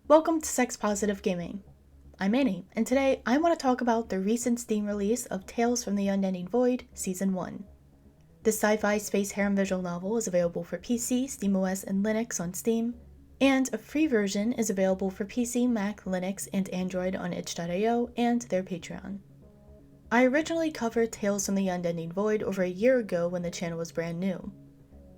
Welcome to Sex Positive Gaming. I'm Annie, and today I want to talk about the recent Steam release of Tales from the Unending Void Season 1. This sci-fi space harem visual novel is available for PC, SteamOS, and Linux on Steam, and a free version is available for PC, Mac, Linux, and Android on itch.io and their Patreon. I originally covered Tales from the Unending Void over a year ago when the channel was brand new.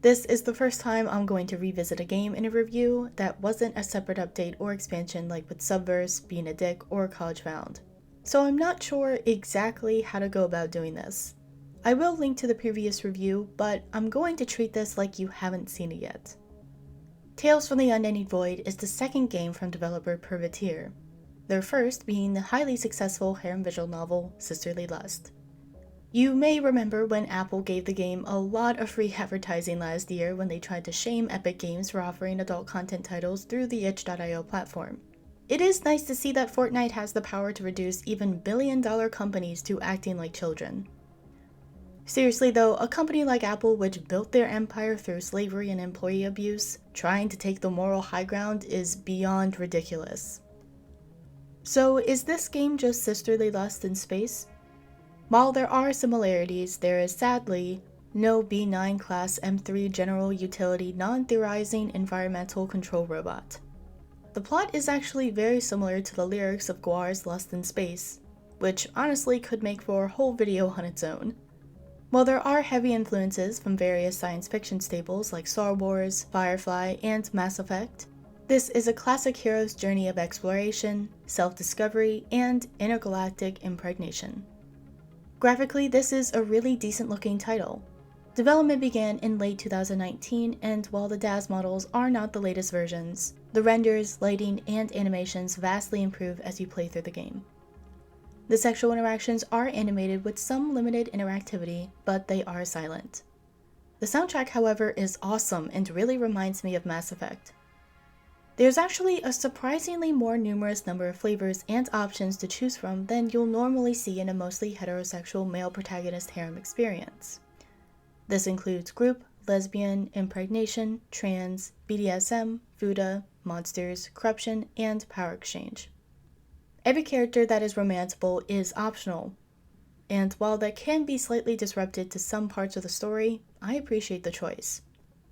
This is the first time I'm going to revisit a game in a review that wasn't a separate update or expansion like with Subverse, Being a Dick, or College Bound. So I'm not sure exactly how to go about doing this. I will link to the previous review, but I'm going to treat this like you haven't seen it yet. Tales from the Unending Void is the second game from developer Privateer, their first being the highly successful harem visual novel Sisterly Lust. You may remember when Apple gave the game a lot of free advertising last year when they tried to shame Epic Games for offering adult content titles through the itch.io platform. It is nice to see that Fortnite has the power to reduce even billion-dollar companies to acting like children. Seriously though, a company like Apple, which built their empire through slavery and employee abuse, trying to take the moral high ground is beyond ridiculous. So is this game just Sisterly Lust in space? While there are similarities, there is sadly no B9 class M3 general utility non-theorizing environmental control robot. The plot is actually very similar to the lyrics of Guar's Lust in Space, which honestly could make for a whole video on its own. While there are heavy influences from various science fiction staples like Star Wars, Firefly, and Mass Effect, this is a classic hero's journey of exploration, self-discovery, and intergalactic impregnation. Graphically, this is a really decent looking title. Development began in late 2019, and while the DAS models are not the latest versions, the renders, lighting, and animations vastly improve as you play through the game. The sexual interactions are animated with some limited interactivity, but they are silent. The soundtrack, however, is awesome and really reminds me of Mass Effect. There's actually a surprisingly more numerous number of flavors and options to choose from than you'll normally see in a mostly heterosexual male protagonist harem experience. This includes group, lesbian, impregnation, trans, BDSM, Fuda, monsters, corruption, and power exchange. Every character that is romanceable is optional, and while that can be slightly disrupted to some parts of the story, I appreciate the choice.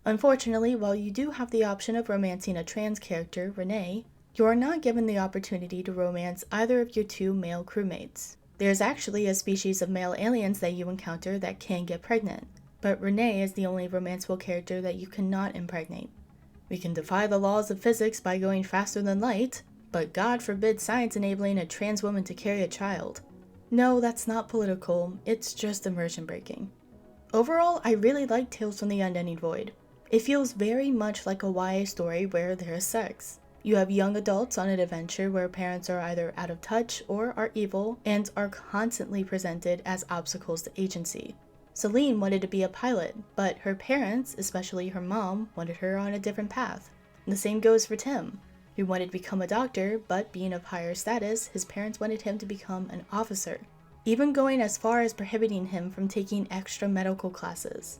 Unfortunately, while you do have the option of romancing a trans character, Renee, you are not given the opportunity to romance either of your two male crewmates. There's actually a species of male aliens that you encounter that can get pregnant, but Renee is the only romanceable character that you cannot impregnate. We can defy the laws of physics by going faster than light, but God forbid science enabling a trans woman to carry a child. No, that's not political, it's just immersion breaking. Overall, I really like Tales from the Unending Void. It feels very much like a YA story where there is sex. You have young adults on an adventure where parents are either out of touch or are evil and are constantly presented as obstacles to agency. Celine wanted to be a pilot, but her parents, especially her mom, wanted her on a different path. And the same goes for Tim, who wanted to become a doctor, but being of higher status, his parents wanted him to become an officer, even going as far as prohibiting him from taking extra medical classes.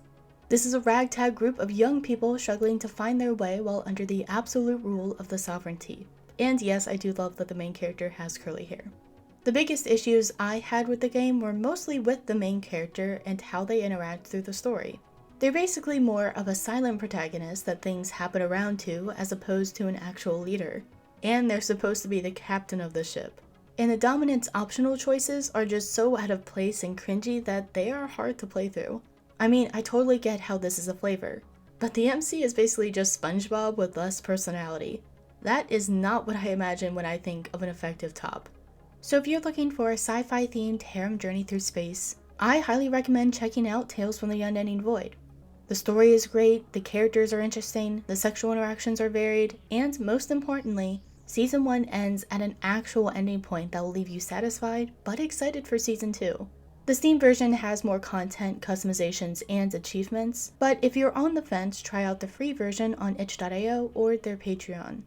This is a ragtag group of young people struggling to find their way while under the absolute rule of the sovereignty. And yes, I do love that the main character has curly hair. The biggest issues I had with the game were mostly with the main character and how they interact through the story. They're basically more of a silent protagonist that things happen around to as opposed to an actual leader. And they're supposed to be the captain of the ship. And the dominant's optional choices are just so out of place and cringy that they are hard to play through. I mean, I totally get how this is a flavor, but the MC is basically just SpongeBob with less personality. That is not what I imagine when I think of an effective top. So if you're looking for a sci-fi themed harem journey through space, I highly recommend checking out Tales from the Unending Void. The story is great, the characters are interesting, the sexual interactions are varied, and most importantly, Season 1 ends at an actual ending point that will leave you satisfied but excited for Season 2. The Steam version has more content, customizations, and achievements, but if you're on the fence, try out the free version on itch.io or their Patreon.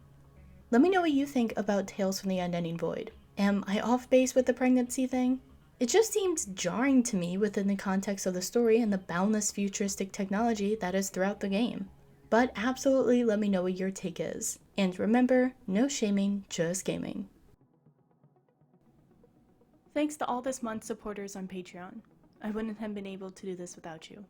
Let me know what you think about Tales from the Unending Void. Am I off base with the pregnancy thing? It just seemed jarring to me within the context of the story and the boundless futuristic technology that is throughout the game. but absolutely let me know what your take is. And remember, no shaming, just gaming. Thanks to all this month's supporters on Patreon. I wouldn't have been able to do this without you.